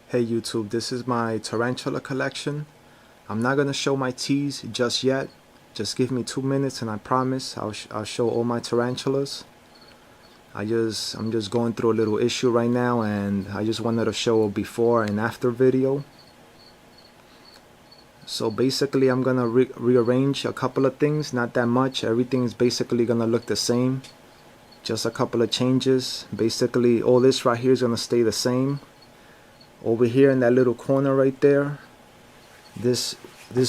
Hey YouTube, this is my Tarantula collection. I'm not gonna show my teas just yet. Just give me 2 minutes and I promise I'll show all my tarantulas. I'm just going through a little issue right now and I just wanted to show a before and after video. So basically I'm gonna rearrange a couple of things, not that much. Everything is basically gonna look the same. Just a couple of changes. Basically all this right here is gonna stay the same. Over here in that little corner right there, this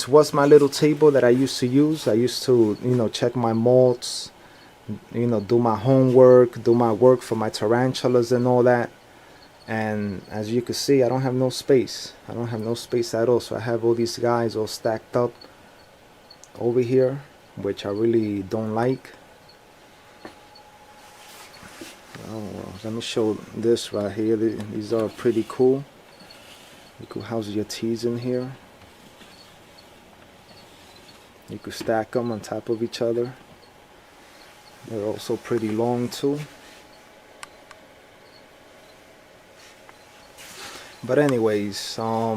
was my little table that I used to use. I used to, check my malts, do my homework, do my work for my tarantulas and all that. And as you can see, I don't have no space. I don't have no space at all. So I have all these guys all stacked up over here, which I really don't like. Oh, well, let me show this right here. These are pretty cool. You could house your teas in here. You could stack them on top of each other. They're also pretty long too. But anyways, I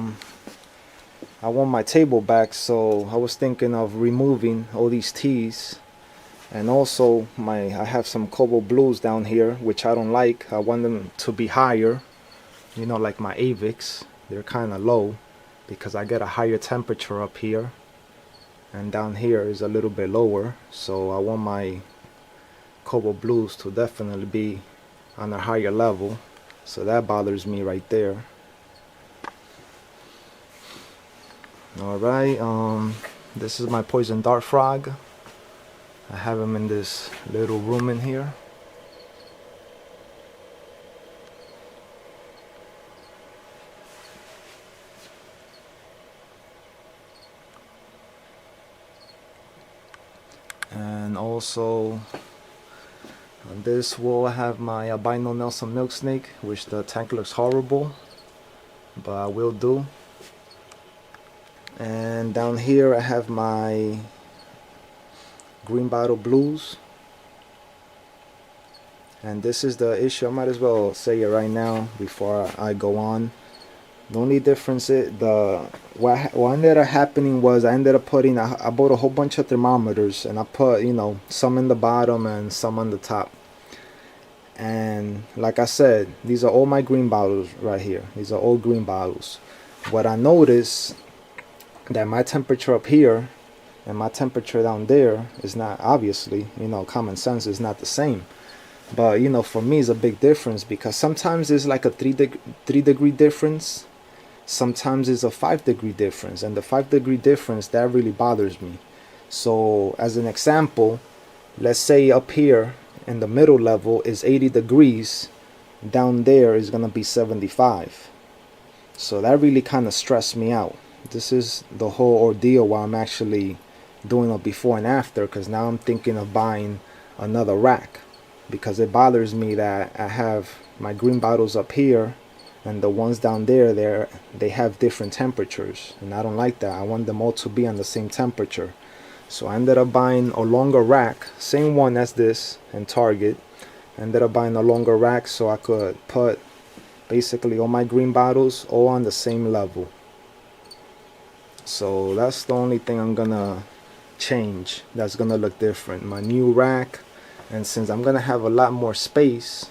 want my table back, so I was thinking of removing all these teas. And also I have some cobalt blues down here, which I don't like. I want them to be higher, like my Avix. They're kind of low because I get a higher temperature up here, and down here is a little bit lower. So I want my cobalt blues to definitely be on a higher level. So that bothers me right there. Alright, this is my poison dart frog. I have him in this little room in here. And also on this wall I have my albino Nelson milk snake, which the tank looks horrible, but I will do. And down here I have my green bottle blues. And this is the issue. I might as well say it right now before I go on. The only difference is what ended up happening was I ended up putting I bought a whole bunch of thermometers and I put some in the bottom and some on the top. And like I said, these are all my green bottles right here. These are all green bottles. What I noticed, that my temperature up here and my temperature down there is not, obviously, common sense is not the same. But for me it's a big difference, because sometimes it's like a 3 degree difference. Sometimes it's a 5 degree difference, and the 5 degree difference, that really bothers me. So as an example, let's say up here in the middle level is 80 degrees, down there is gonna be 75. So that really kind of stressed me out. This is the whole ordeal why I'm actually doing a before and after, because now I'm thinking of buying another rack, because it bothers me that I have my green bottles up here and the ones down there, they have different temperatures, and I don't like that. I want them all to be on the same temperature. So I ended up buying a longer rack, same one as this in Target. I ended up buying a longer rack so I could put basically all my green bottles all on the same level. So that's the only thing I'm gonna change, that's gonna look different, my new rack. And since I'm gonna have a lot more space,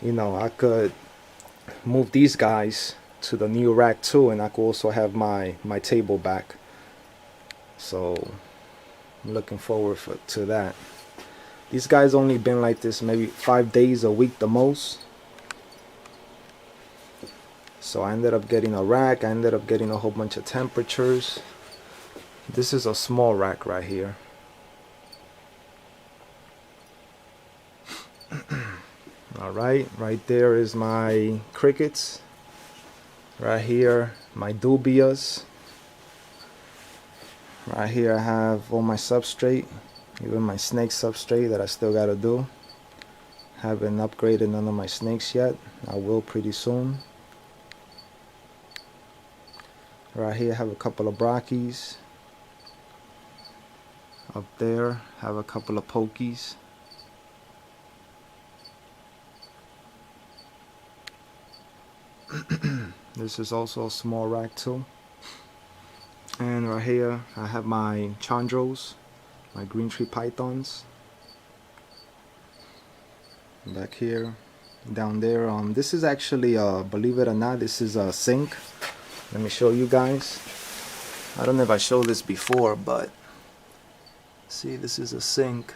I could move these guys to the new rack too, and I could also have my table back. So I'm looking forward to that. These guys only been like this maybe 5 days a week the most. So I ended up getting a rack. I ended up getting a whole bunch of temperatures. This is a small rack right here. Alright, right there is my crickets. Right here, my dubias. Right here I have all my substrate, even my snake substrate that I still gotta do. Haven't upgraded none of my snakes yet. I will pretty soon. Right here I have a couple of brockies. Up there I have a couple of pokies. This is also a small rack too. And right here I have my chondros, my green tree pythons. Back here, down there, this is actually believe it or not, this is a sink. Let me show you guys. I don't know if I showed this before, but see, this is a sink.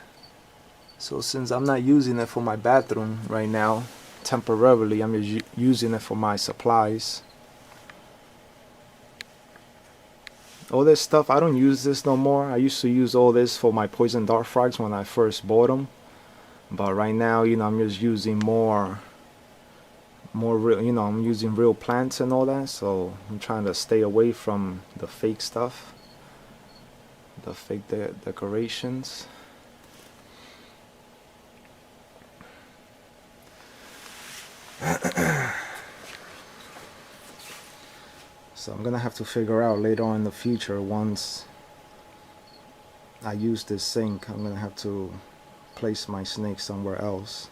So since I'm not using it for my bathroom right now, temporarily, I'm just using it for my supplies. All this stuff, I don't use this no more. I used to use all this for my poison dart frogs when I first bought them. But right now, you know, I'm just using more real, you know, I'm using real plants and all that. So I'm trying to stay away from the fake stuff, the fake decorations. So I'm gonna have to figure out later on in the future, once I use this sink, I'm gonna have to place my snake somewhere else.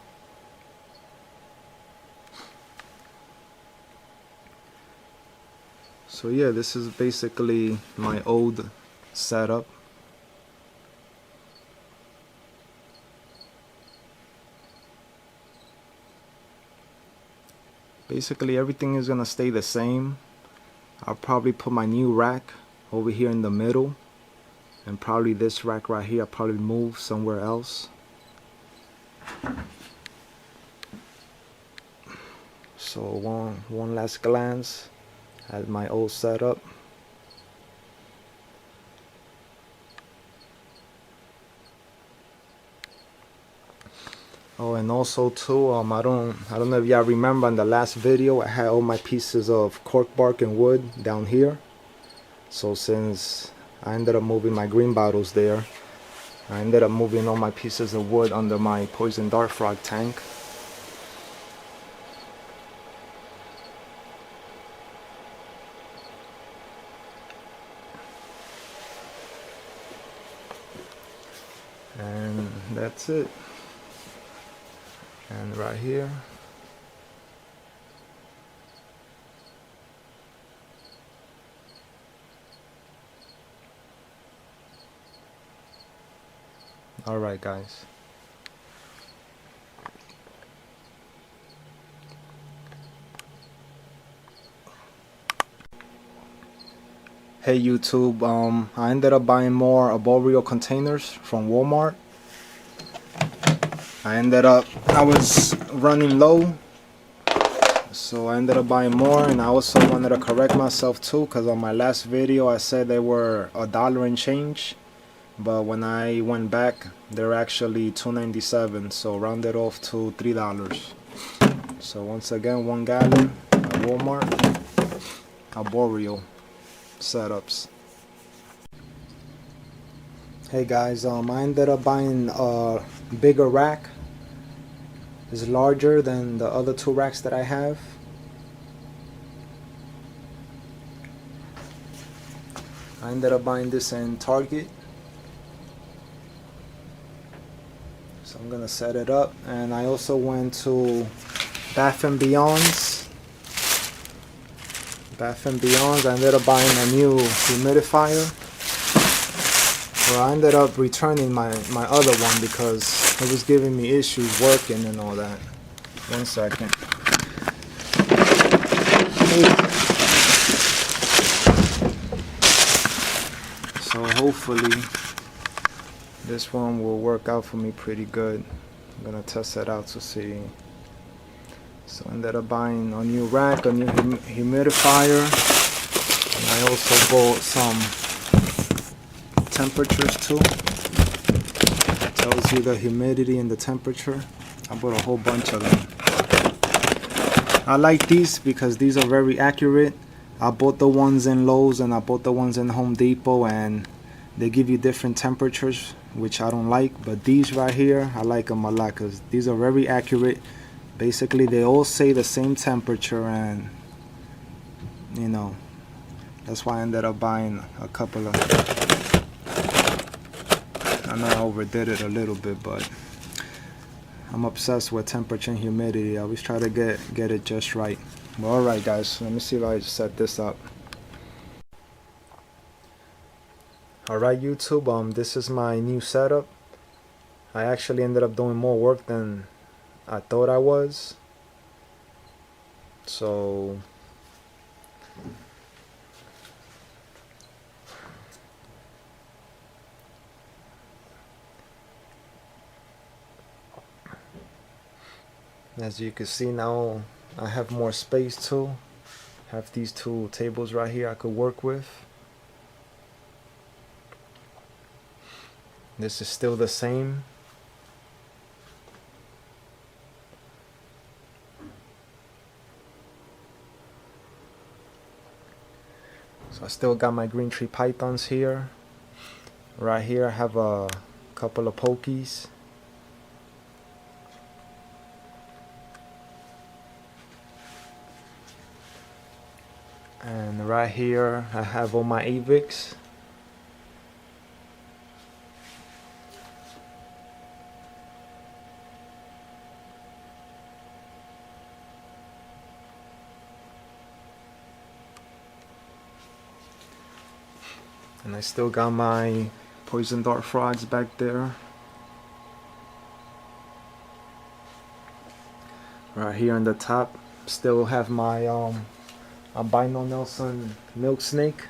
So yeah, this is basically my old setup. Basically everything is gonna stay the same. I'll probably put my new rack over here in the middle, and probably this rack right here I'll probably move somewhere else. So one last glance at my old setup. Oh, and also too, I don't know if y'all remember in the last video I had all my pieces of cork bark and wood down here. So since I ended up moving my green bottles there, I ended up moving all my pieces of wood under my poison dart frog tank. And that's it. And right here, alright guys. Hey YouTube, I ended up buying more arboreal containers from Walmart. I was running low, so I ended up buying more, and I also wanted to correct myself too, because on my last video I said they were $1 and change, but when I went back they're actually $2.97, so rounded off to $3. So once again, 1 gallon at Walmart, arboreal setups. Hey guys, I ended up buying a bigger rack. It's larger than the other 2 racks that I have. I ended up buying this in Target. So I'm gonna set it up, and I also went to Bath & Beyond's. Bath & Beyond's, I ended up buying a new humidifier. Well, I ended up returning my other one because it was giving me issues working and all that. 1 second. So hopefully this one will work out for me pretty good. I'm gonna test it out to see. So I ended up buying a new rack, a new humidifier, and I also bought some temperatures too. It tells you the humidity and the temperature. I bought a whole bunch of them. I like these because these are very accurate. I bought the ones in Lowe's and I bought the ones in Home Depot, and they give you different temperatures, which I don't like, but these right here I like them a lot because these are very accurate. Basically they all say the same temperature, and you know, that's why I ended up buying a couple of. I know I overdid it a little bit, but I'm obsessed with temperature and humidity. I always try to get it just right Alright guys, let me see if I set this up. Alright YouTube, this is my new setup. I actually ended up doing more work than I thought I was. So as you can see now, I have more space too. Have these two tables right here I could work with. This is still the same. So I still got my green tree pythons here. Right here I have a couple of pokies. And right here I have all my Avics. And I still got my poison dart frogs back there. Right here on the top, still have my albino Nelson milk snake.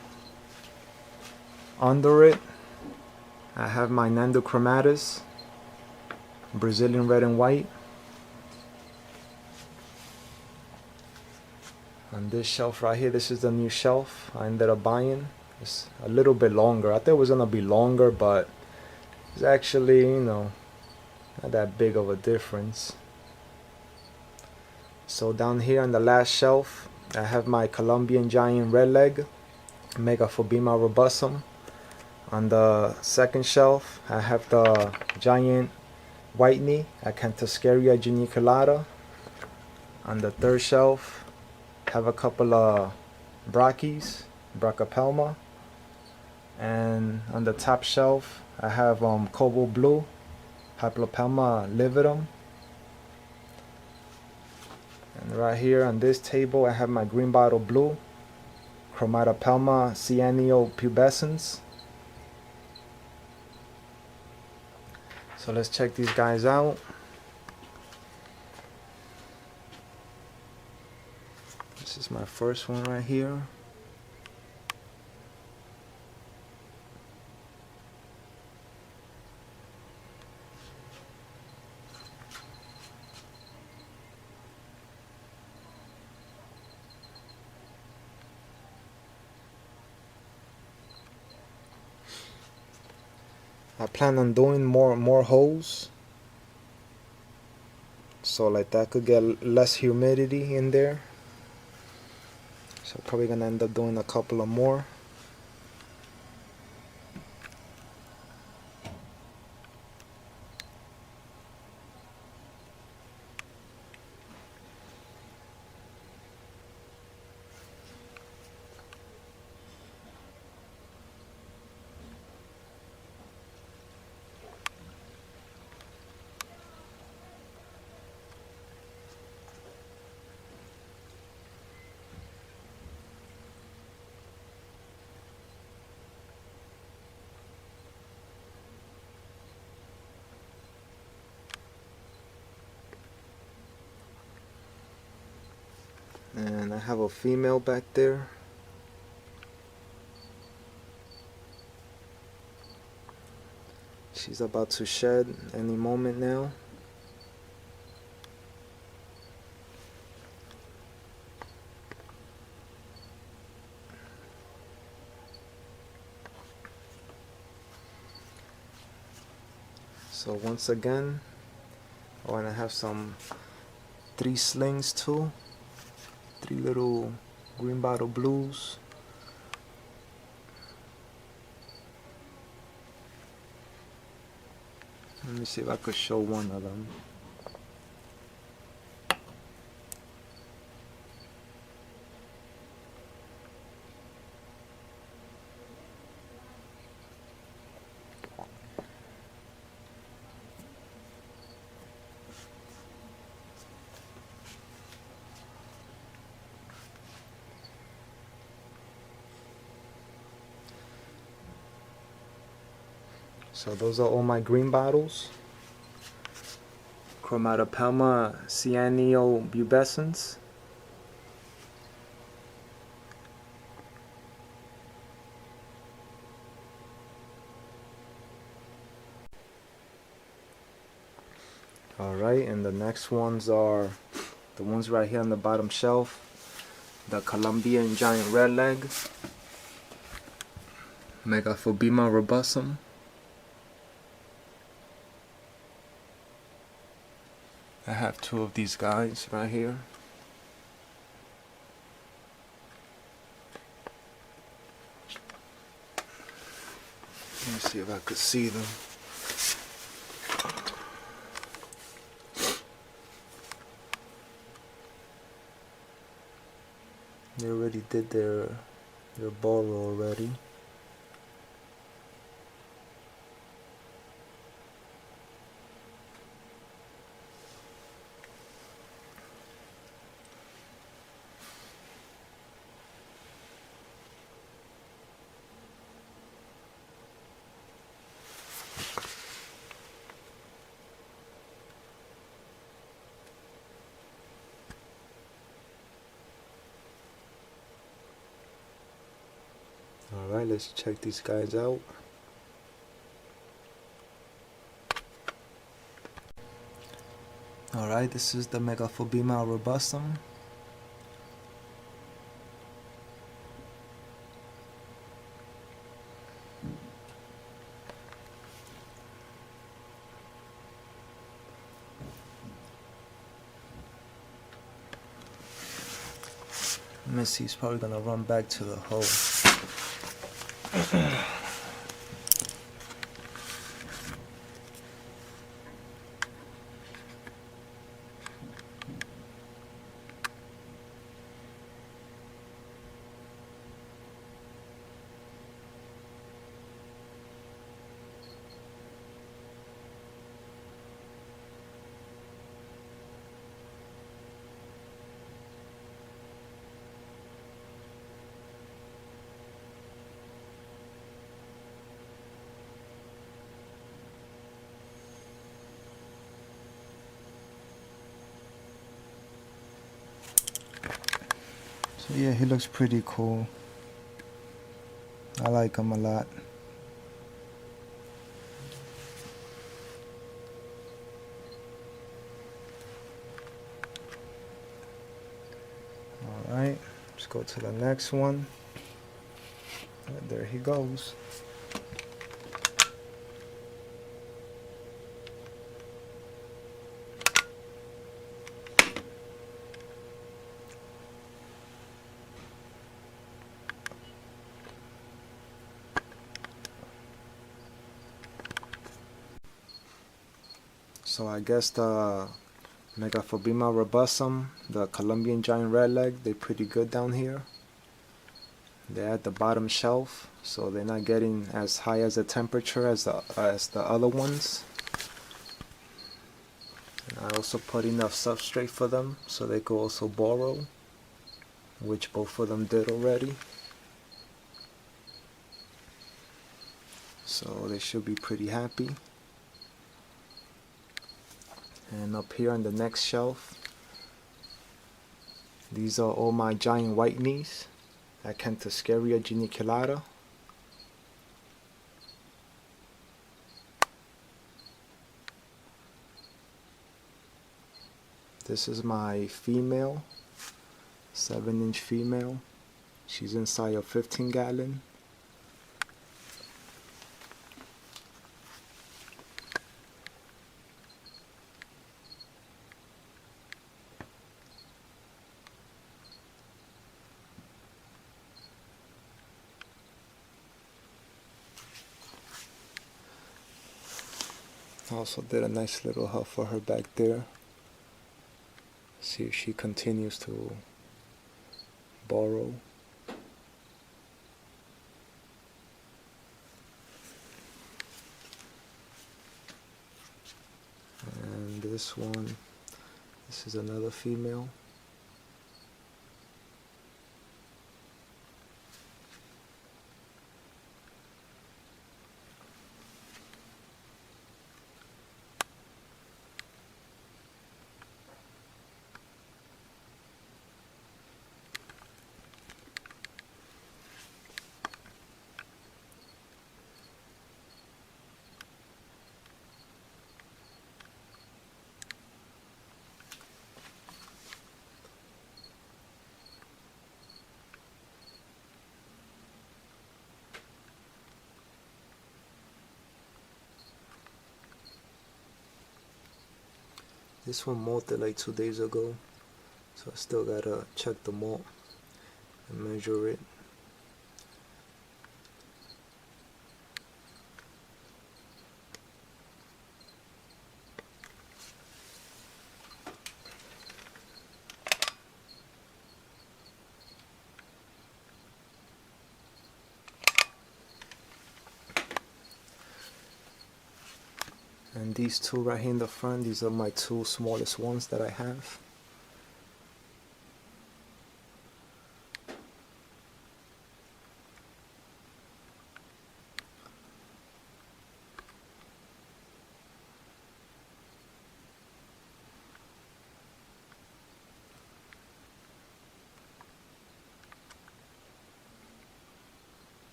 Under it, I have my Nandochromatus, Brazilian red and white. On this shelf right here, this is the new shelf I ended up buying. It's a little bit longer. I thought it was gonna be longer, but it's actually, you know, not that big of a difference. So down here on the last shelf, I have my Colombian giant red leg, Megaphobema robustum. On the second shelf, I have the giant white knee, Acanthoscaria geniculata. On the third shelf, I have a couple of Brachys, Brachypelma. And on the top shelf, I have cobalt blue, Hyplopelma lividum. And right here on this table, I have my green bottle blue, Chromatopelma cyaneo-pubescens. So let's check these guys out. This is my first one right here. I plan on doing more holes, so like that could get less humidity in there. So probably gonna end up doing a couple of more. And I have a female back there. She's about to shed any moment now. So once again, I want to have some 3 slings too. 3 little green bottle blues. Let me see if I could show one of them. So those are all my green bottles. Chromatopelma cyanobubescens. Alright, and the next ones are the ones right here on the bottom shelf. The Colombian giant redleg, Megaphobema robustum. I have two of these guys right here. Let me see if I could see them. They already did their borrow already. Alright, let's check these guys out. Alright, this is the Megaphobema robustum. Missy's probably gonna run back to the hole. So yeah, he looks pretty cool. I like him a lot. Alright, let's go to the next one. And there he goes. So I guess the Megaphobema robustum, the Colombian giant redleg, they're pretty good down here. They're at the bottom shelf, so they're not getting as high as the temperature as the other ones. And I also put enough substrate for them so they could also borrow, which both of them did already. So they should be pretty happy. And up here on the next shelf, these are all my giant white knees, Acanthoscaria geniculata. This is my female, 7-inch female. She's inside a 15-gallon. Also did a nice little hut for her back there. See if she continues to borrow. And this one, this is another female. This one molted like 2 days ago, so I still gotta check the molt and measure it. And these two right here in the front, these are my two smallest ones that I have.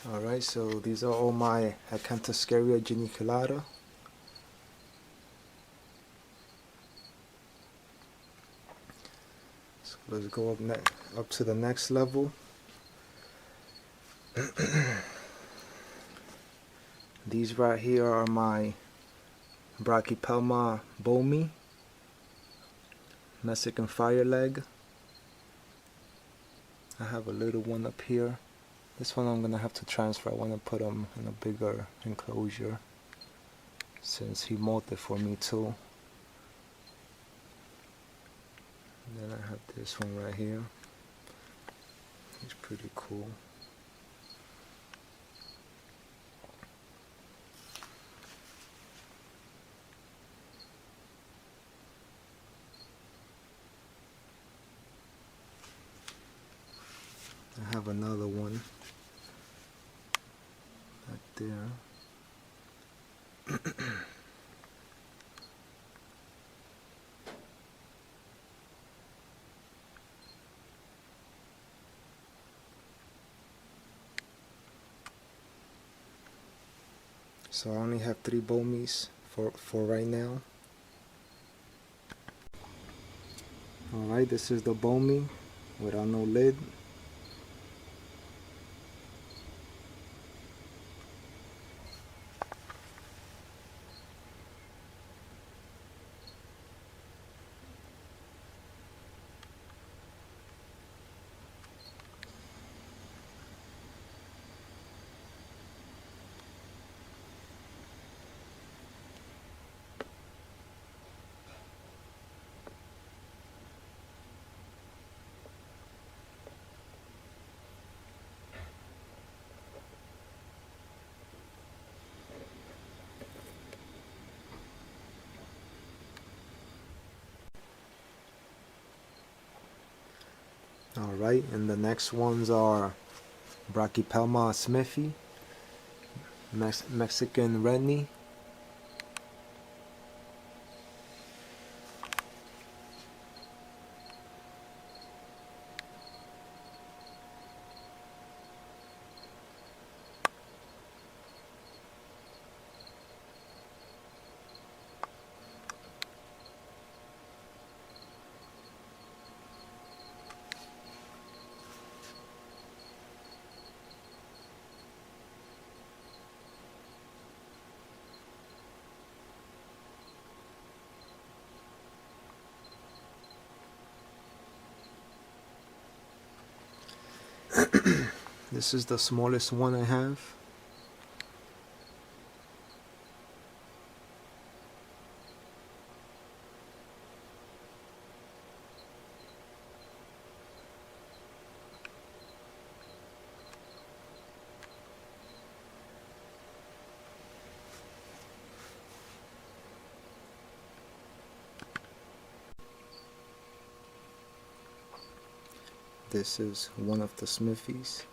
Alright, so these are all my Acanthoscaria geniculata. So let's go up to the next level. These right here are my Brachypelma bomi, Mexican fire leg. I have a little one up here. This one I'm gonna have to transfer. I want to put him in a bigger enclosure since he molted for me too. And then I have this one right here. He's pretty cool. I have another one right there. So I only have 3 bomies for right now. Alright, this is the bomi without no lid. Alright, and the next ones are Brachypelma smithi, Mexican redknee, This is the smallest one I have. This is one of the smithies.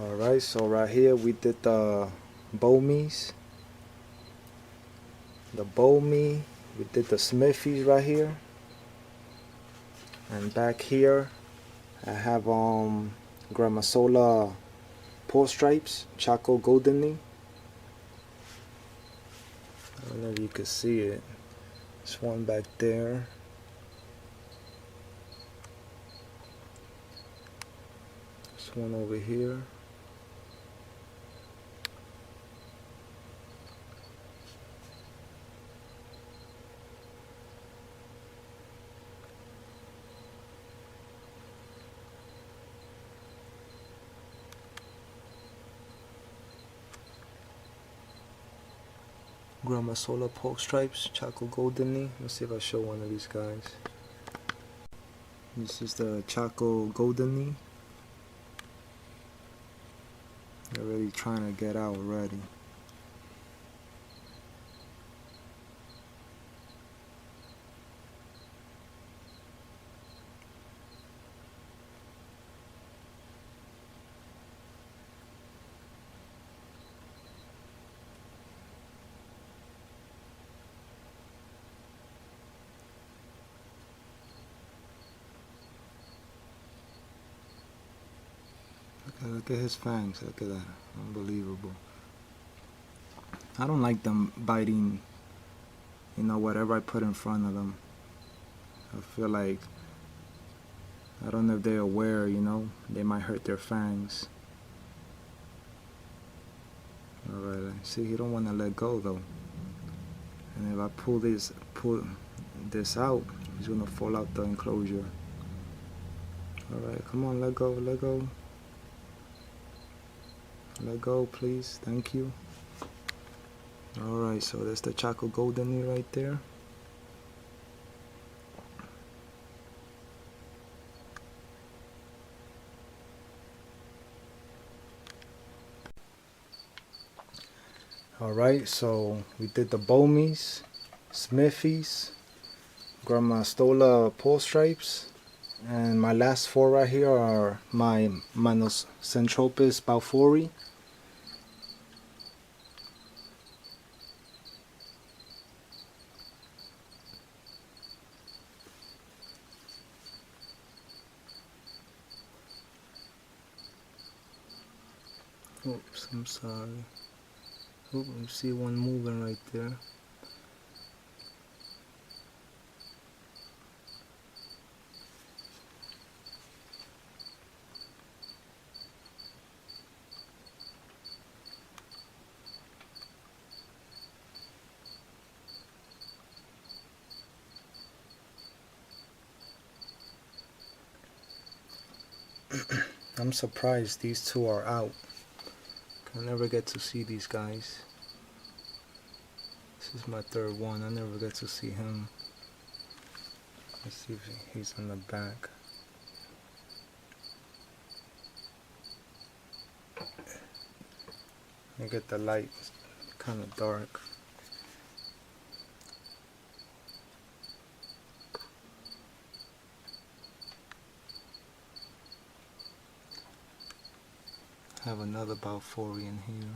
Alright, so right here we did the Bomies. The Bomie. We did the Smithies right here. And back here I have Gramasola Pull Stripes, Chaco Goldeny. I don't know if you can see it. This one back there. This one over here. Gramasola Pork Stripes, Chaco Goldeny. Let's see if I show one of these guys. This is the Chaco Goldeny. They're really trying to get out already. Look at his fangs. Look at that. Unbelievable. I don't like them biting, whatever I put in front of them. I feel like, I don't know if they're aware, they might hurt their fangs. Alright, see, he don't want to let go though. And if I pull this out, he's gonna fall out the enclosure. Alright, come on, let go, let go. Let go, please. Thank you. Alright, so that's the Chaco Goldeny right there. Alright, so we did the Bomies, Smithies, Gramastola Pull Stripes, and my last four right here are my Manocentropus balfouri. Oops, I'm sorry. Oops, you see one moving right there. I'm surprised these two are out. I never get to see these guys. This is my third one. I never get to see him. Let's see if he's in the back. Let me get the light. It's kind of dark. I have another balfouri in here.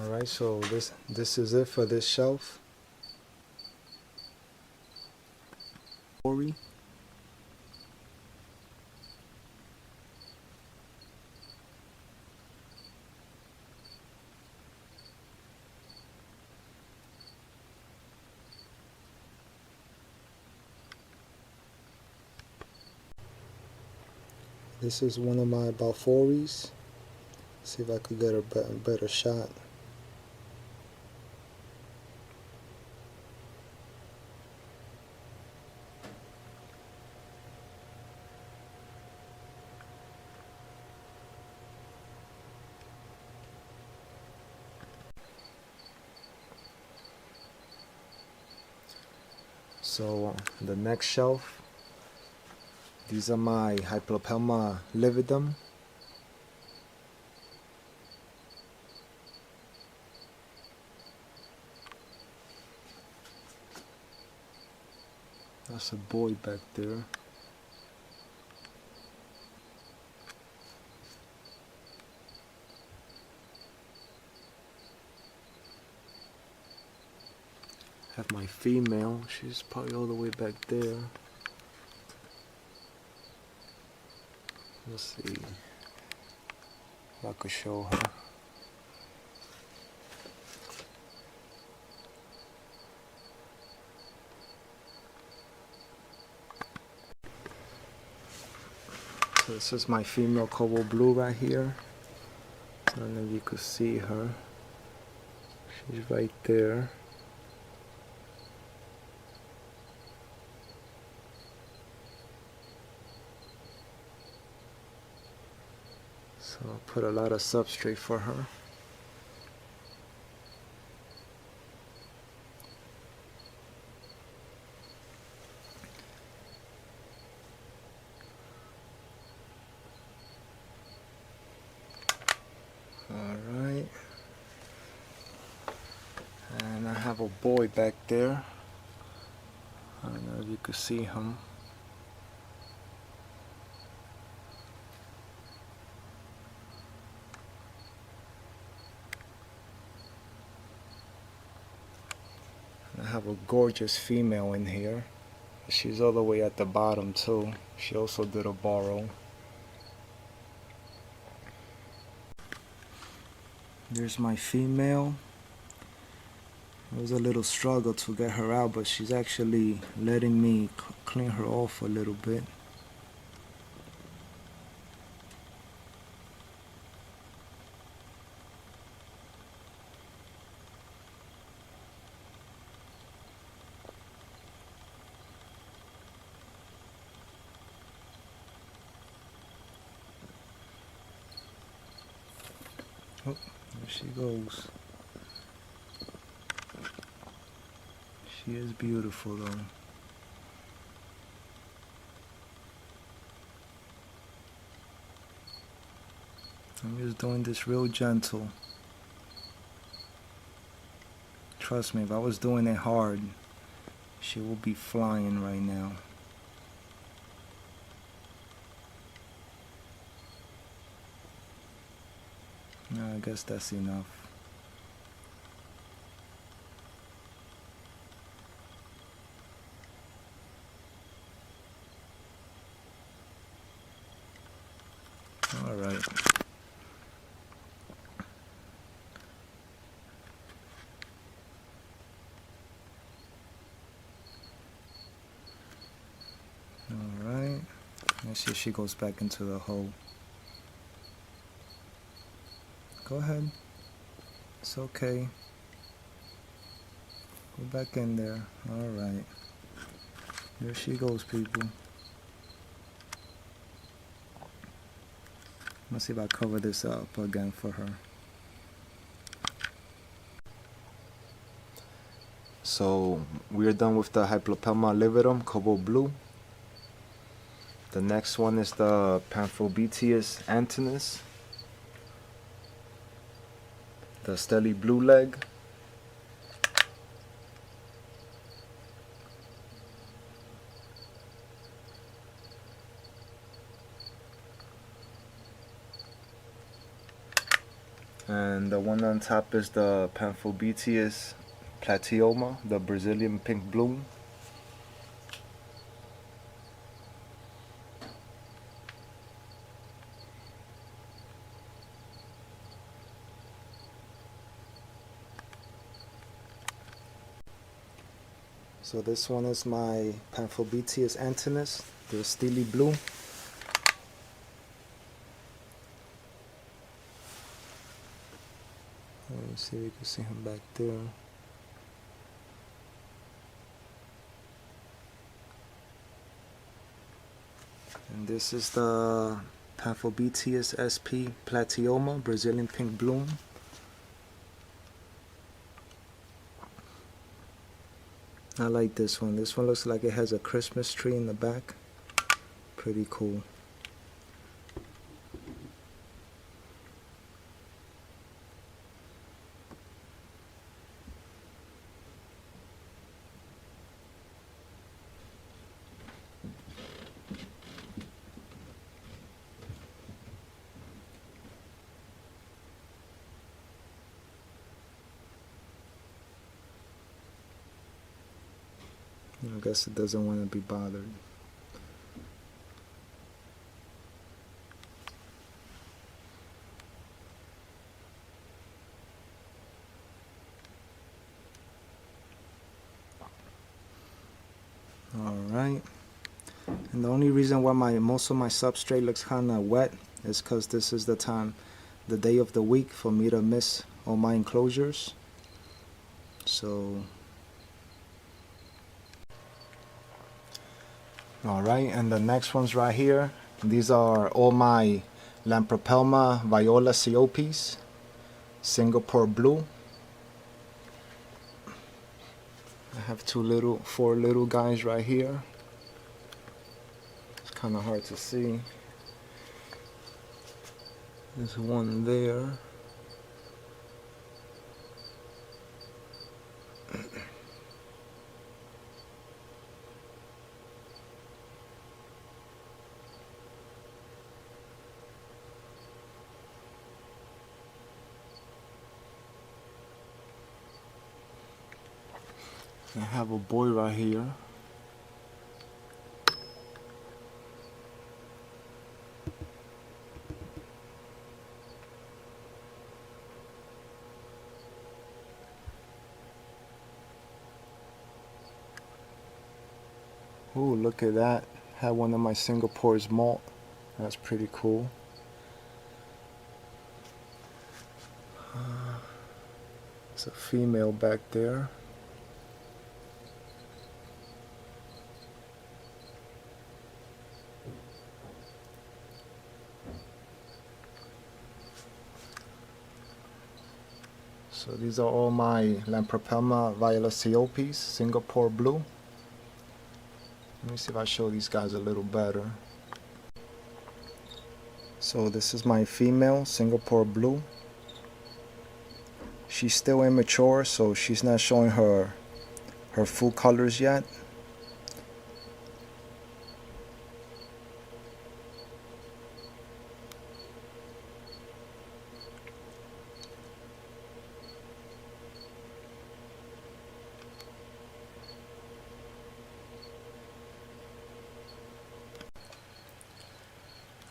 Alright, so this is it for this shelf. Ori. This is one of my Balfouries. See if I could get a better shot. So the next shelf, these are my Hyplopelma lividum. That's a boy back there. Have my female, she's probably all the way back there. Let's see if I could show her. So this is my female cobalt blue right here. I don't know if you could see her. She's right there. So I'll put a lot of substrate for her. Alright. And I have a boy back there. I don't know if you could see him. I have a gorgeous female in here. She's all the way at the bottom too. She also did a borrow. There's my female. It was a little struggle to get her out, but she's actually letting me clean her off a little bit. Oh, there she goes. She is beautiful though. I'm just doing this real gentle. Trust me, if I was doing it hard, she will be flying right now. No, I guess that's enough. All right. All right. Let's see if she goes back into the hole. Go ahead. It's okay. Go back in there. All right. There she goes, people. Let's see if I cover this up again for her. So we're done with the Hyplopelma lividum cobalt blue. The next one is the Pamphobetius antinus, the Steli blue leg, and the one on top is the Pamphobetius plateoma, the Brazilian pink bloom. So this one is my Pamphobetius antinus, the steely blue. Let me see if you can see him back there. And this is the Paphobeteus sp. Platyoma, Brazilian pink bloom. I like this one. This one looks like it has a Christmas tree in the back. Pretty cool. I guess it doesn't want to be bothered. Alright. And the only reason why most of my substrate looks kind of wet is because this is the day of the week for me to miss all my enclosures. So alright, and the next ones right here, these are all my Lampropelma Viola Siopes, Singapore blue. I have four little guys right here. It's kind of hard to see. There's one there. I have a boy right here. Ooh, look at that. Had one of my Singapore's malt. That's pretty cool. It's a female back there. So these are all my Lampropelma Viola Siopes, Singapore blue. Let me see if I show these guys a little better. So this is my female Singapore blue. She's still immature, so she's not showing her full colors yet.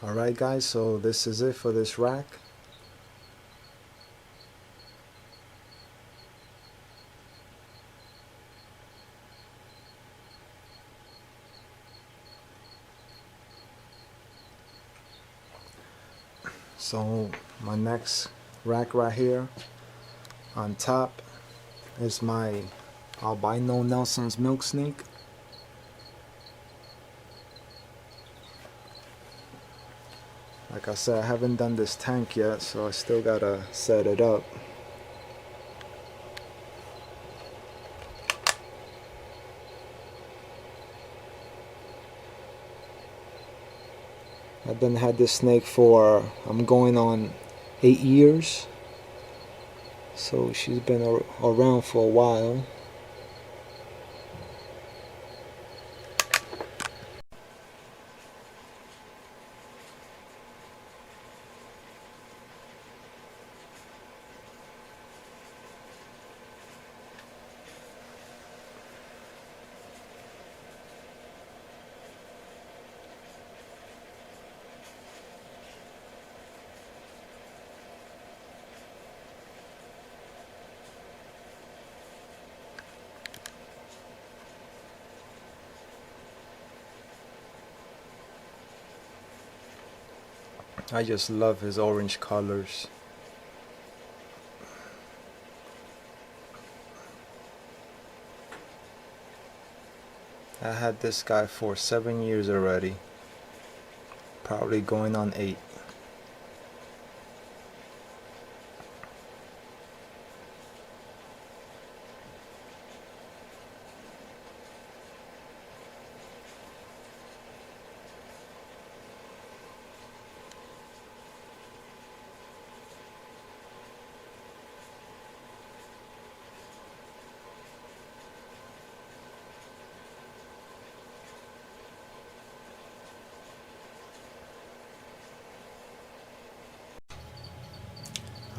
Alright guys, so this is it for this rack. So my next rack right here on top is my albino Nelson's milk snake. Like I said, I haven't done this tank yet, so I still gotta set it up. I've been had this snake for, I'm going on 8 years. So she's been around for a while. I just love his orange colors. I had this guy for 7 years already, probably going on 8.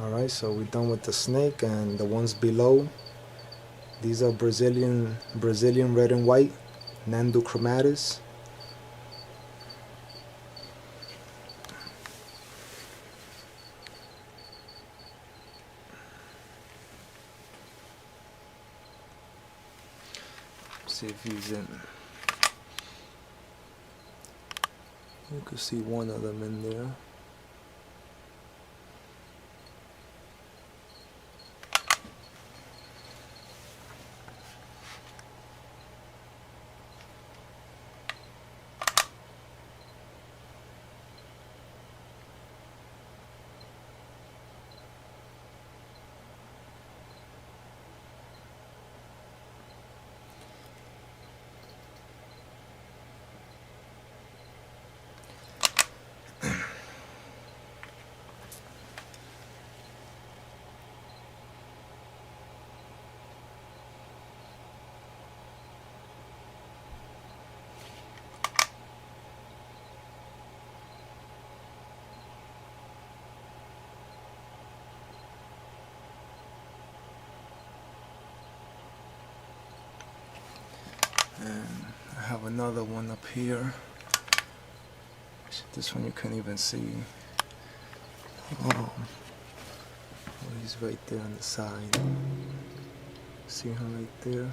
Alright, so we're done with the snake, and the ones below, these are Brazilian red and white, Nando chromatis. See if he's in. You can see one of them in there. And I have another one up here. This one you can't even see. Oh, he's right there on the side. See him right there?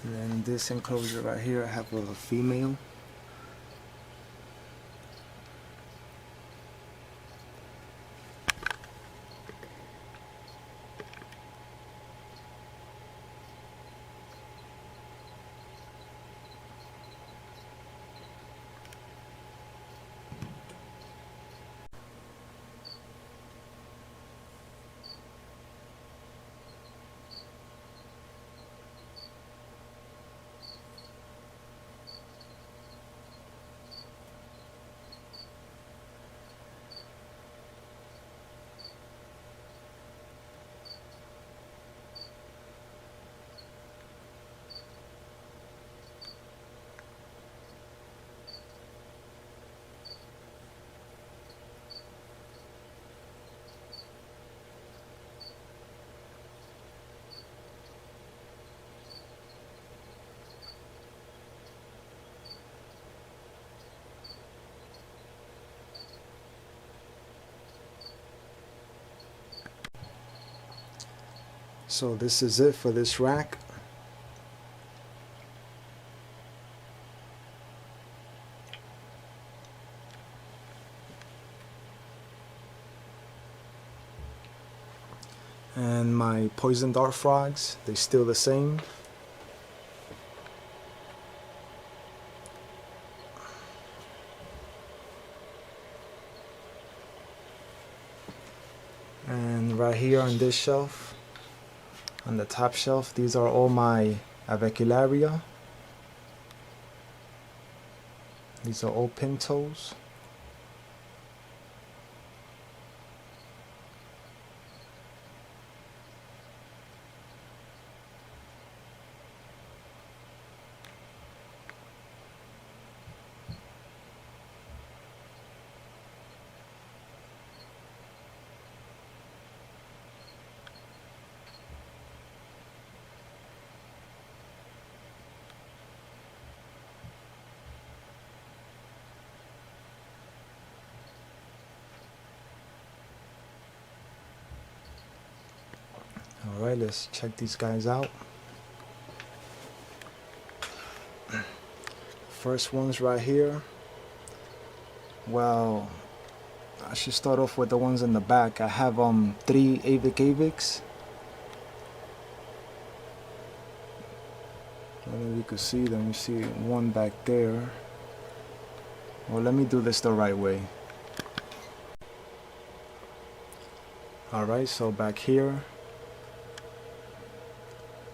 And then this enclosure right here, I have a female. So this is it for this rack. And my poison dart frogs, they're still the same. And right here on this shelf, on the top shelf, these are all my avicularia. These are all pintos. Alright, let's check these guys out. First one's right here. Well, I should start off with the ones in the back. I have 3 Avics. I don't know if you could see them. You see one back there. Well, let me do this the right way. Alright, so back here,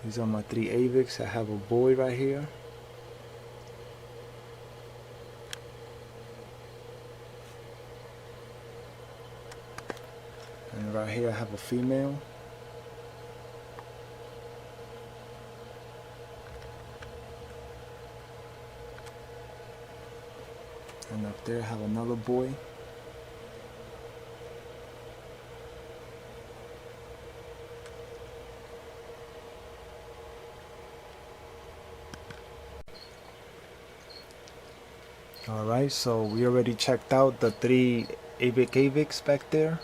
these are my 3 Avics. I have a boy right here. And right here I have a female. And up there I have another boy. Alright, so we already checked out the 3 Avics back there.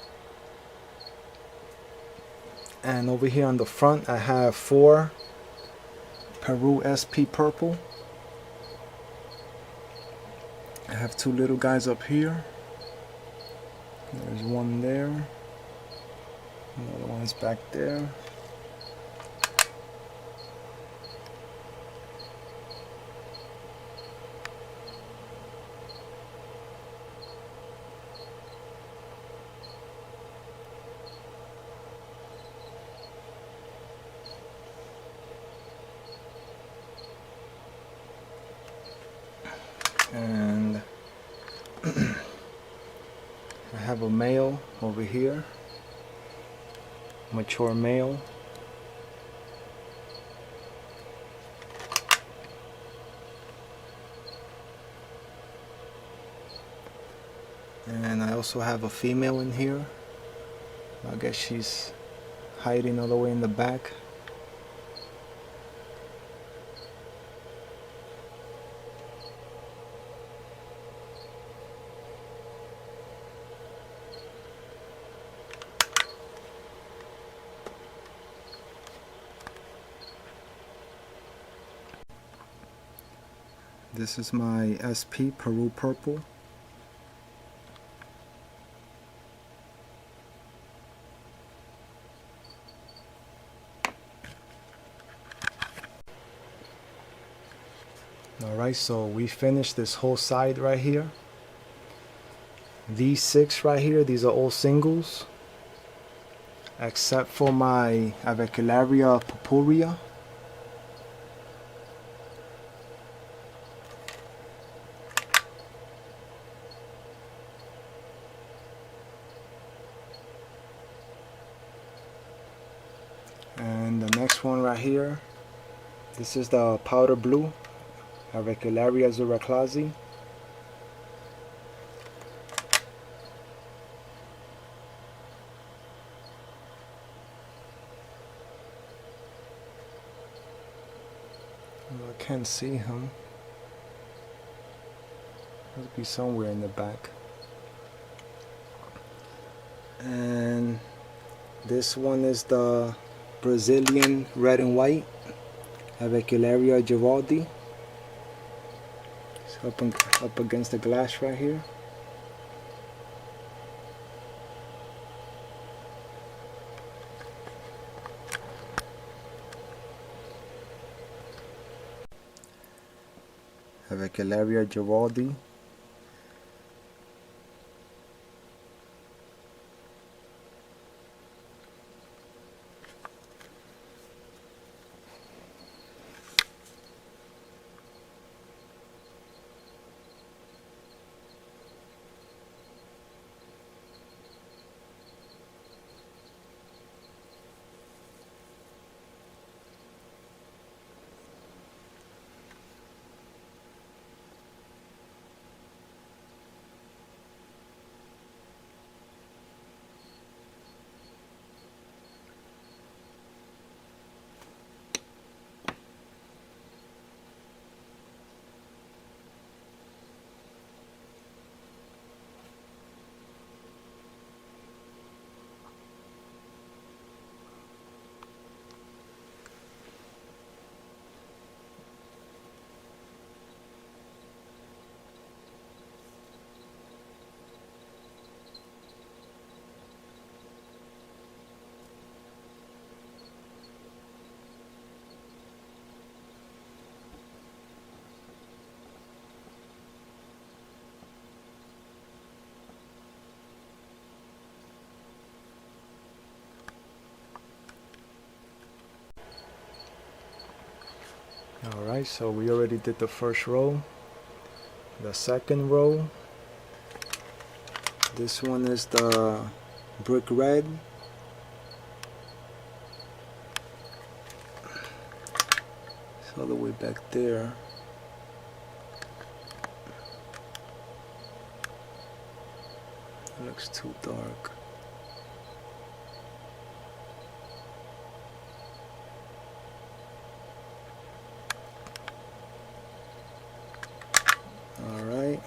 And over here on the front I have 4 Peru SP purple. I have 2 little guys up here. There's one there. Another one's back there. And I have a male over here, mature male. And I also have a female in here. I guess she's hiding all the way in the back. This is my SP Peru purple. Alright, so we finished this whole side right here. These 6 right here, these are all singles, except for my Avicularia purpurea. And the next one right here, this is the powder blue, Avicularia zuraclazi. I can't see him. Must be somewhere in the back. And this one is the Brazilian red and white, Avicularia Giraldi. It's up against the glass right here. Avicularia Giraldi. Alright, so we already did the first row. The second row, this one is the brick red. It's all the way back there. It looks too dark. Alright,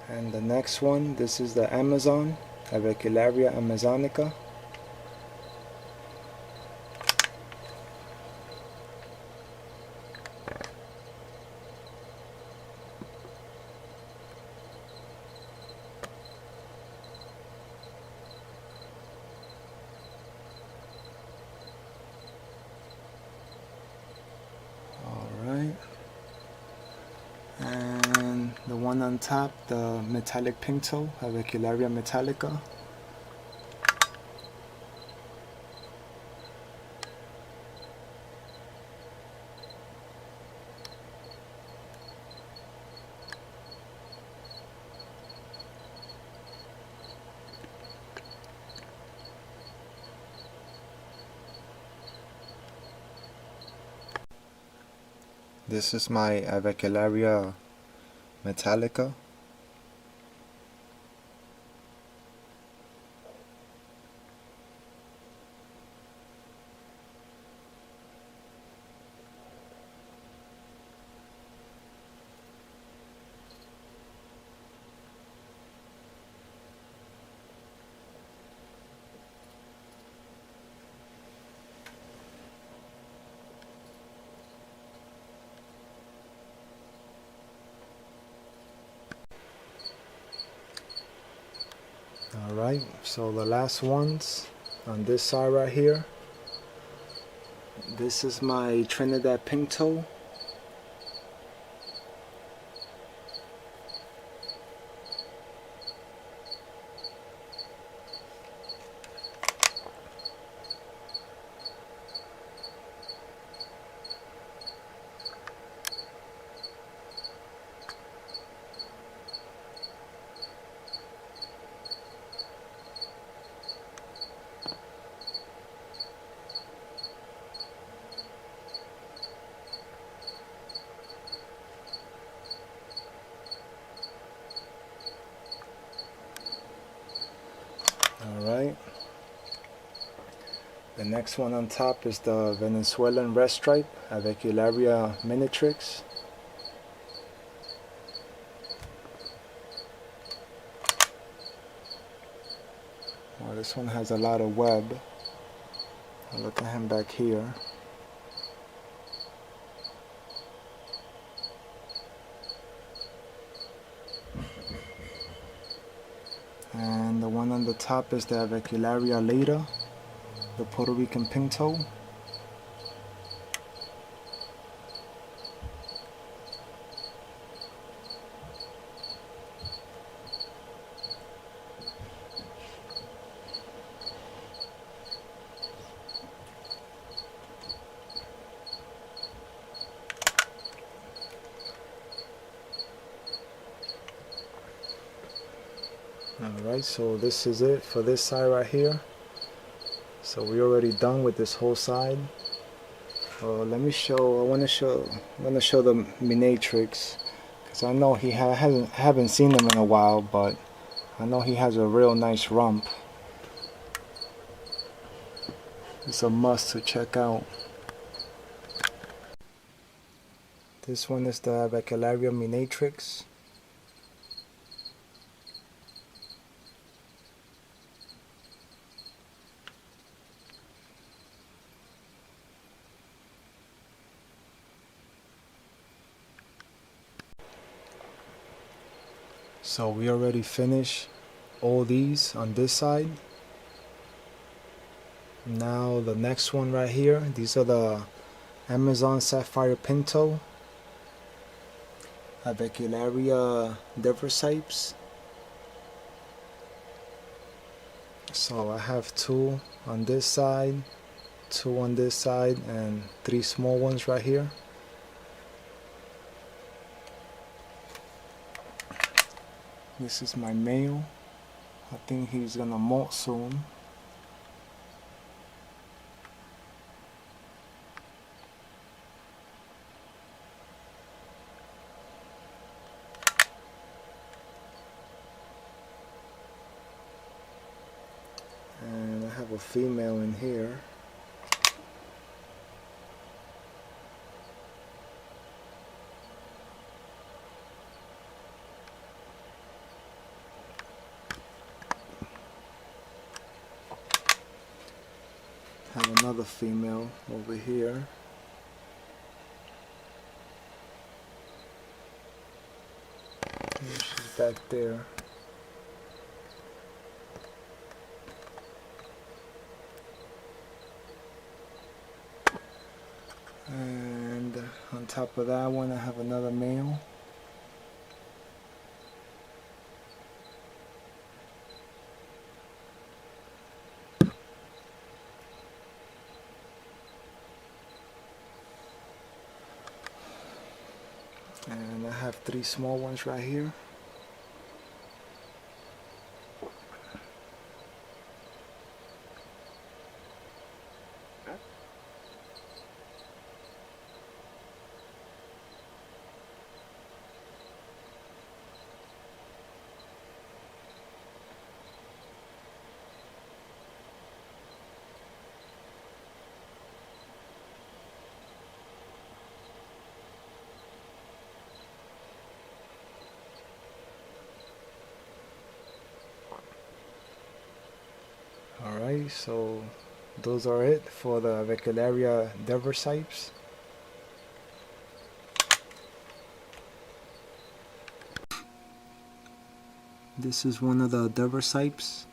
and the next one, this is the Amazon, Avicularia amazonica. Alright. And the one on top, the metallic pinto, Avicularia metallica. This is my Avicularia metallica. Alright, so the last ones on this side right here. This is my Trinidad Pinto. Alright. The next one on top is the Venezuelan red stripe, Avicularia minitrix. Well, this one has a lot of web. Look at him back here. And the one on the top is the Avicularia Leda, the Puerto Rican Pinto. Alright, so this is it for this side right here. So we're already done with this whole side. Let me show, I'm gonna show the Minatrix, because I know he haven't seen them in a while, but I know he has a real nice rump. It's a must to check out. This one is the Avicularia Minatrix. So we already finished all these on this side. Now the next one right here, these are the Amazon Sapphire Pinto, Avicularia Diversipes. So I have two on this side, 2 on this side and 3 small ones right here. This is my male. I think he's gonna molt soon. And I have a female in here. Have another female over here. And she's back there. And on top of that one I have another male. And I have 3 small ones right here. Alright, so those are it for the Vecularia Deversipes. This is one of the Deversipes.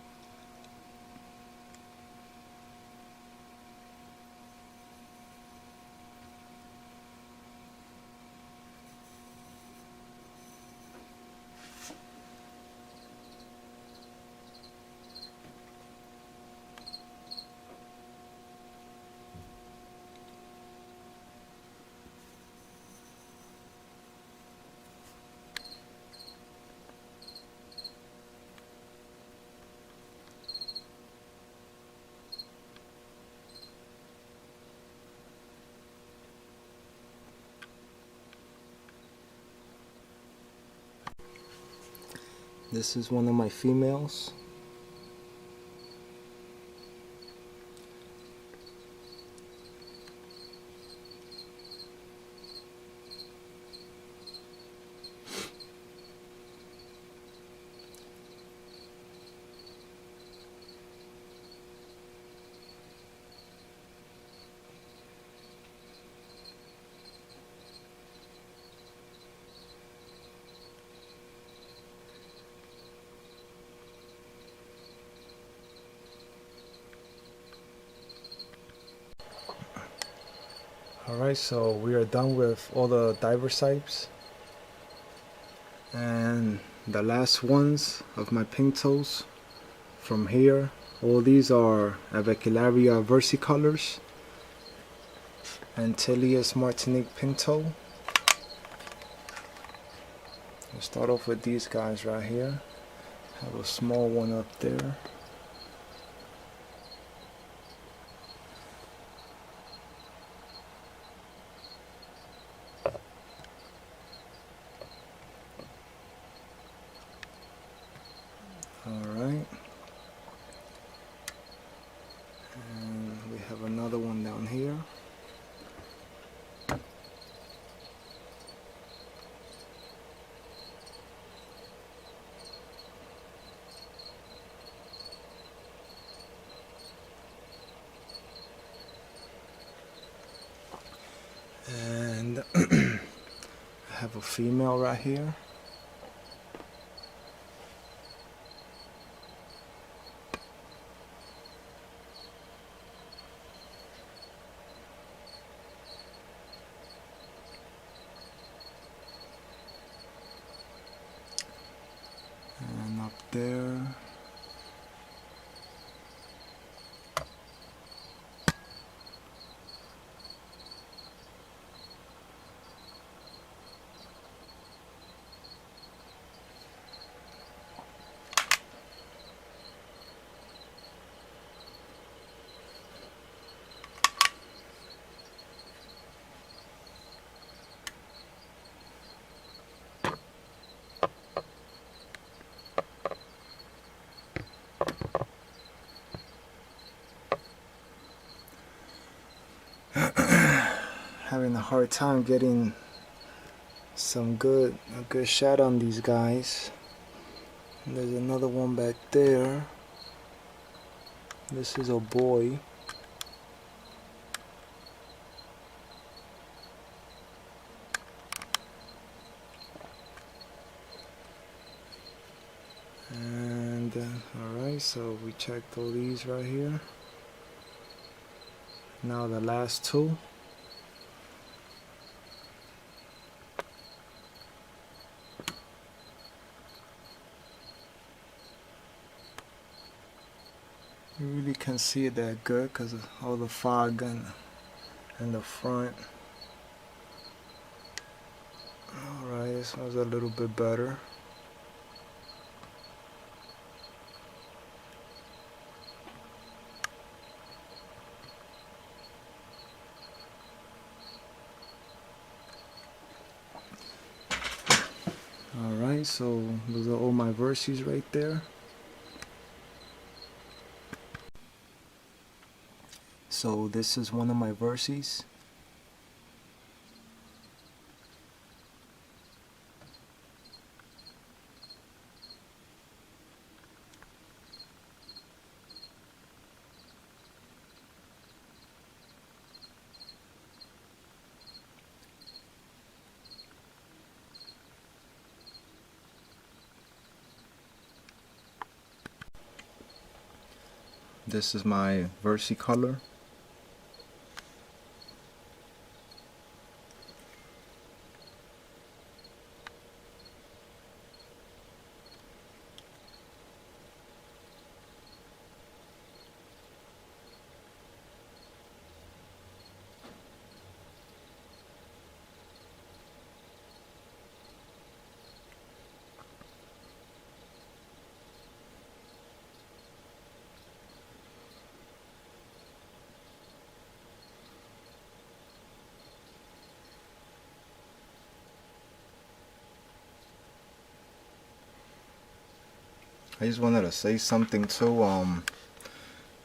This is one of my females. Alright, so we are done with all the Diversipes. And the last ones of my Pintos from here. All these are Avecularia versicolors. Antilles Martinique Pinto. We'll start off with these guys right here. Have a small one up there. Alright. And we have another one down here. And I have a female right here. And up there. having a hard time getting a good shot on these guys. And there's another one back there. This is a boy. And alright, so we checked all these right here. Now the last two. You really can't see it that good because of all the fog in the front. Alright, this one's a little bit better. Alright, so those are all my verses right there. So this is one of my verses. This is my versi color. I just wanted to say something too.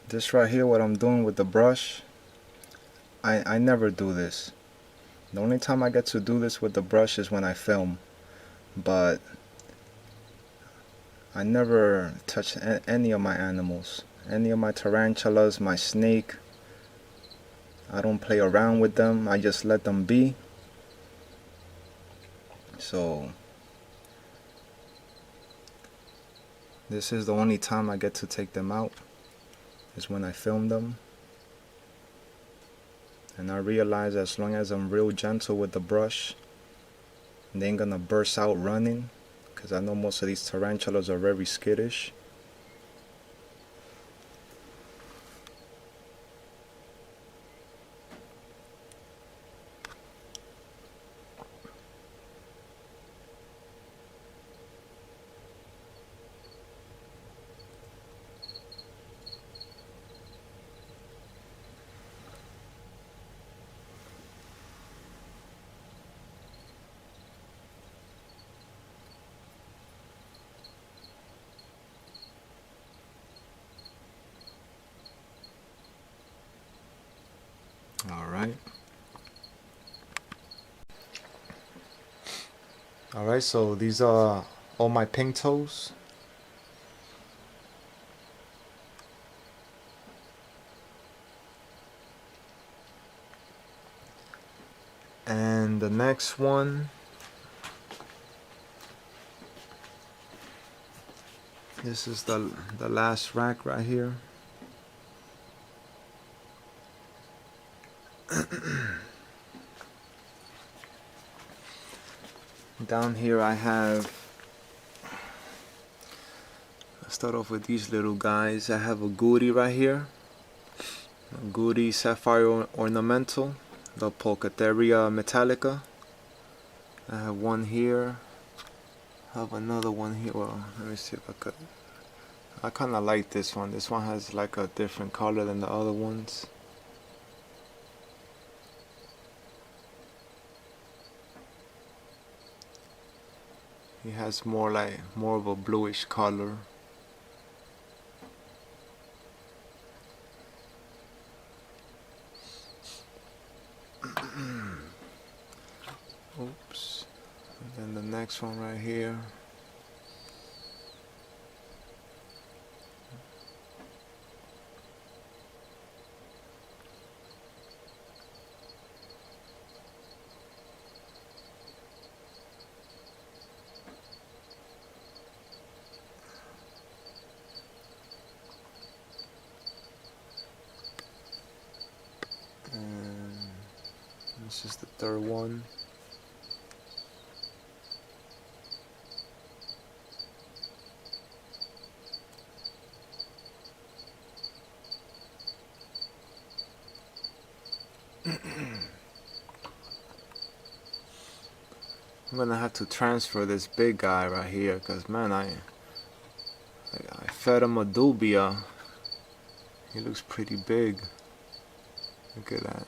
This right here, what I'm doing with the brush, I never do this. The only time I get to do this with the brush is when I film, but I never touch any of my animals, any of my tarantulas, my snake. I don't play around with them, I just let them be. So this is the only time I get to take them out, is when I film them. And I realize as long as I'm real gentle with the brush, they ain't gonna burst out running, because I know most of these tarantulas are very skittish. Alright, so these are all my pink toes. And the next one, this is the last rack right here. Down here I have, let's start off with these little guys. I have a goody right here, a goody sapphire ornamental, the Polcatheria metallica. I have one here, I have another one here. Well, let me see if I could. I kind of like this one. This one has like a different color than the other ones. It has more of a bluish color. Oops. And then the next one right here. And this is the third one. I'm gonna have to transfer this big guy right here, because man, I fed him a dubia. He looks pretty big. Look at that.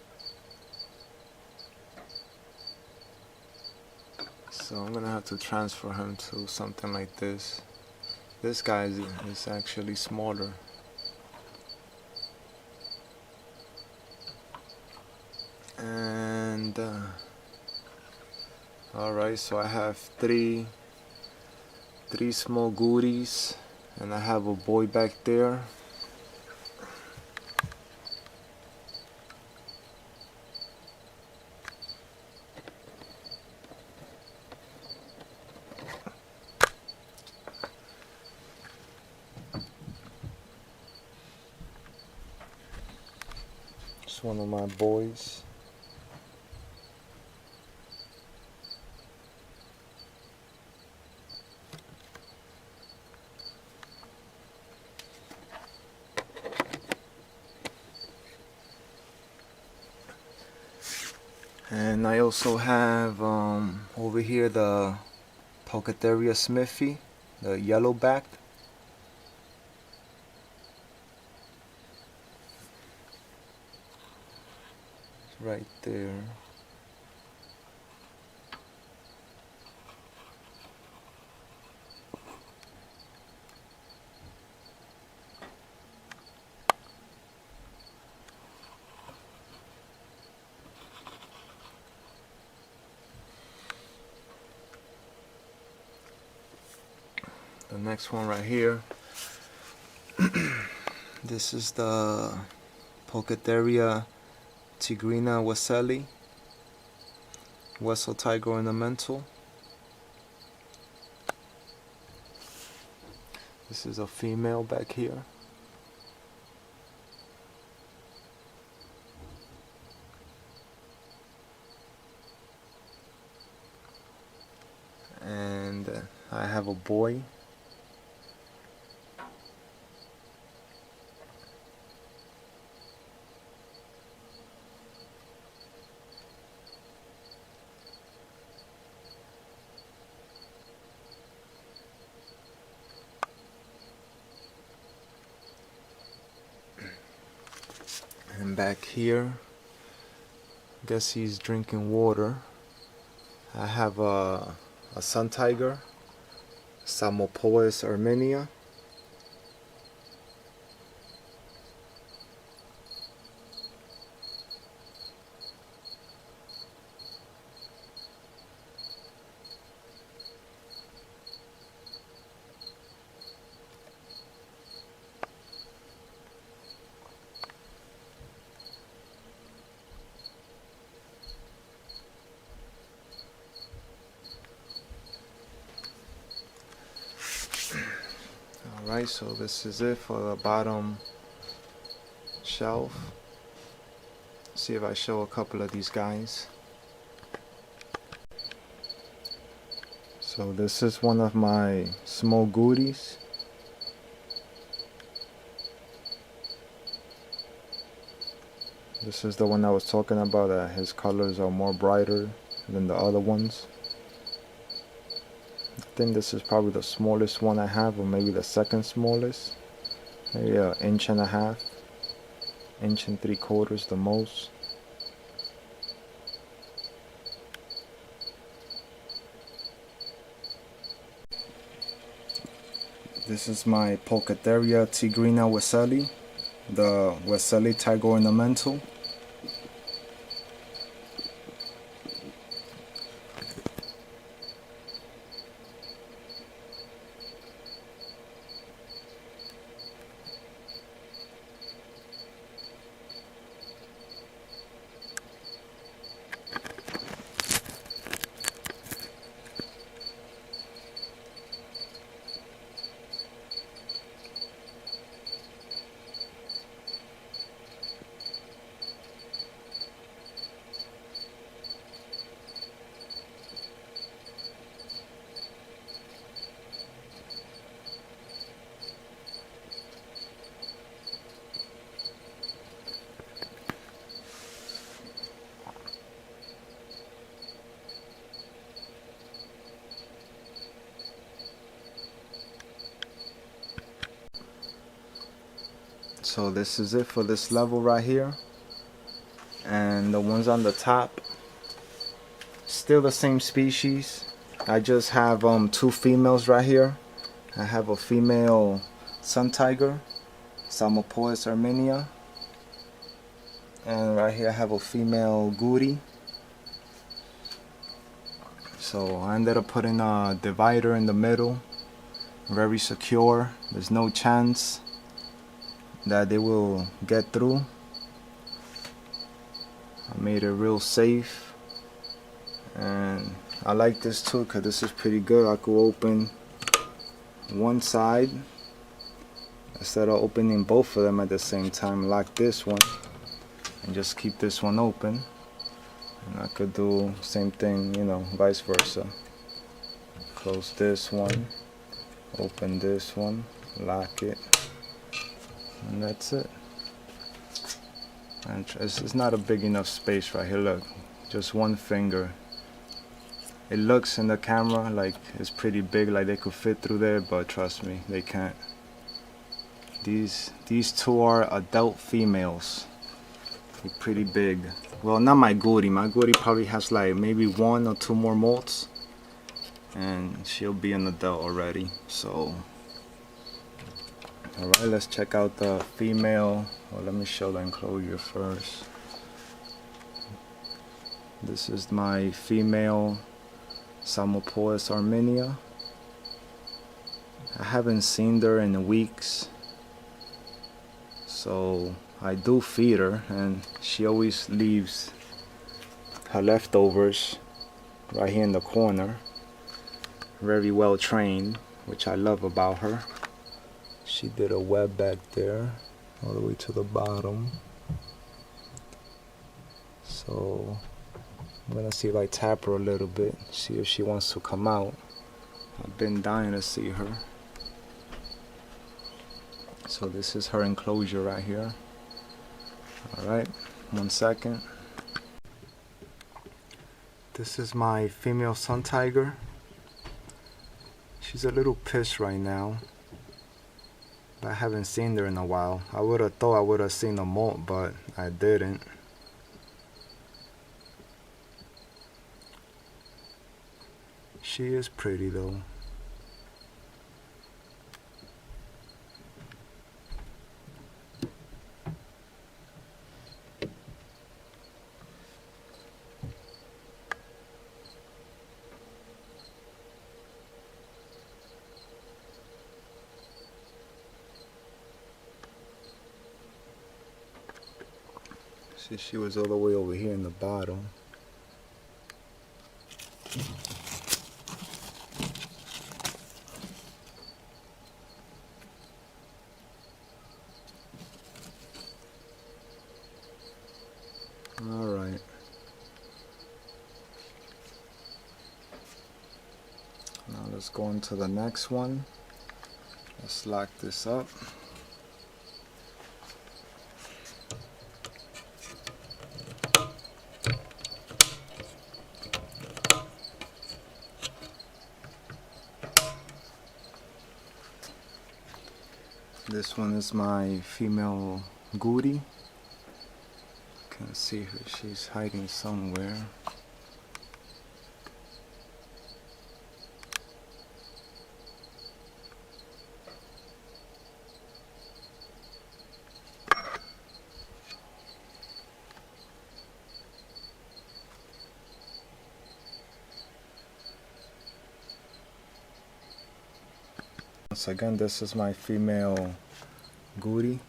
So I'm gonna have to transfer him to something like this. This guy is actually smaller. And alright, so I have three small goodies, and I have a boy back there. It's one of my boys. And I also have over here the Pulcatheria Smithy, the yellow-backed. It's right there. The next one right here. This is the Pulcatheria Tigrina Weselli, Wessel Tiger Ornamental. This is a female back here. And I have a boy. And back here, I guess he's drinking water. I have a sun tiger, Samopoeis armenia. Alright, so this is it for the bottom shelf. See if I show a couple of these guys. So this is one of my small goodies. This is the one I was talking about, that his colors are more brighter than the other ones. I think this is probably the smallest one I have, or maybe the second smallest. Maybe an inch and a half, inch and 3/4 the most. This is my Pulcatheria Tigrina Weselli, the Weselli Tiger Ornamental. So this is it for this level right here. And the ones on the top, still the same species. I just have two females right here. I have a female sun tiger, Psalmopoeus armenia, and right here I have a female goody. So I ended up putting a divider in the middle, very secure. There's no chance that they will get through. I made it real safe, and I like this too because this is pretty good. I could open one side instead of opening both of them at the same time. Lock this one and just keep this one open, and I could do same thing, you know, vice versa. Close this one, open this one, lock it, and that's it. And it's not a big enough space right here. Look, just one finger. It looks in the camera like it's pretty big, like they could fit through there, but trust me, they can't. These two are adult females. They're pretty big. Well, not my goody. My goody probably has like maybe 1 or 2 more molts, and she'll be an adult already. So, all right, let's check out the female. Well, let me show the enclosure first. This is my female Psalmopoeus armenia. I haven't seen her in weeks, so I do feed her, and she always leaves her leftovers right here in the corner. Very well trained, which I love about her. She did a web back there all the way to the bottom. So I'm gonna see if I tap her a little bit, see if she wants to come out. I've been dying to see her. So this is her enclosure right here. Alright, 1 second. This is my female sun tiger. She's a little pissed right now, but I haven't seen her in a while. I would have thought I would have seen a molt, but I didn't. She is pretty though. See, she was all the way over here in the bottom. Alright. Now let's go into the next one. Let's lock this up. This one is my female goody. Can't see her, she's hiding somewhere. Once again, this is my female goody.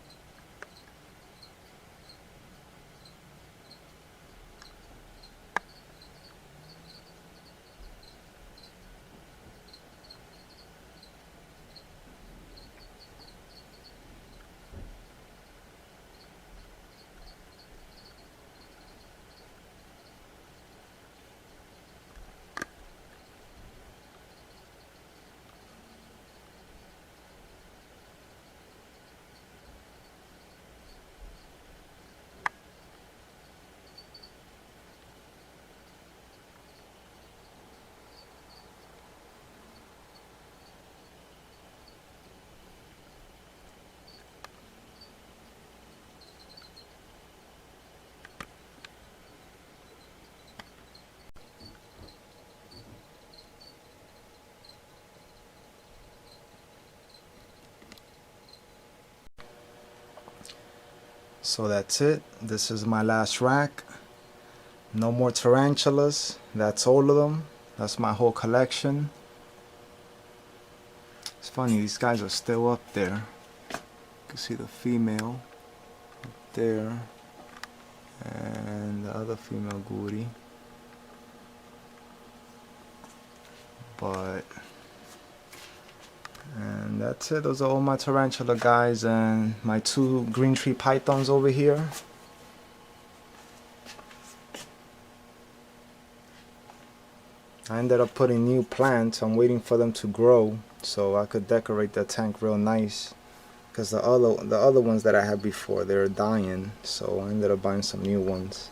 So that's it. This is my last rack. No more tarantulas. That's all of them. That's my whole collection. It's funny, these guys are still up there. You can see the female up there and the other female goody. And that's it. Those are all my tarantula guys and my 2 green tree pythons over here. I ended up putting new plants. I'm waiting for them to grow so I could decorate the tank real nice, because the other ones that I had before, they were dying, so I ended up buying some new ones.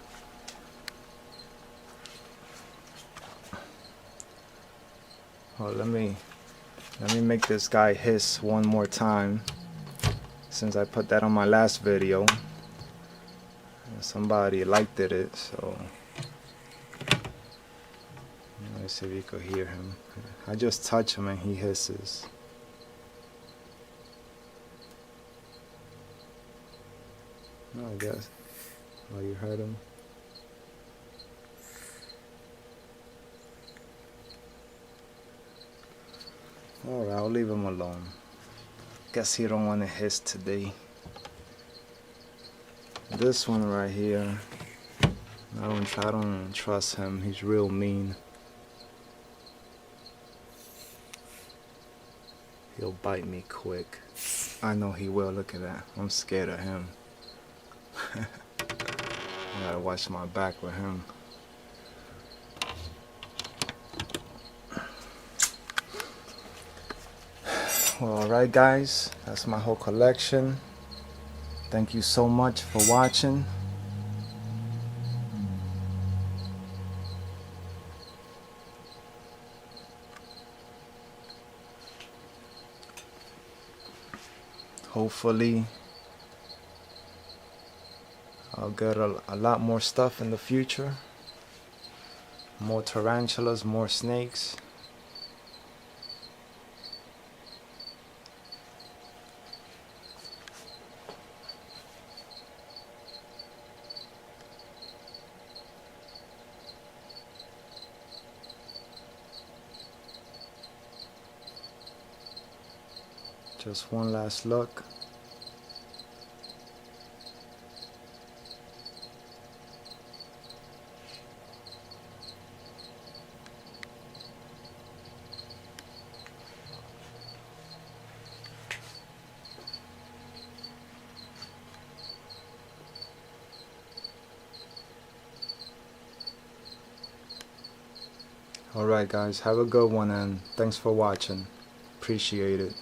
Well, let me make this guy hiss one more time, since I put that on my last video. Somebody liked it, so let's see if you could hear him. I just touch him and he hisses. No, I guess. Oh, you heard him? Alright, I'll leave him alone. Guess he don't want to hiss today. This one right here, I don't trust him. He's real mean. He'll bite me quick. I know he will. Look at that. I'm scared of him. I gotta watch my back with him. Well, alright guys, that's my whole collection. Thank you so much for watching. Hopefully I'll get a lot more stuff in the future. More tarantulas, more snakes. Just one last look. Alright guys, have a good one and thanks for watching. Appreciate it.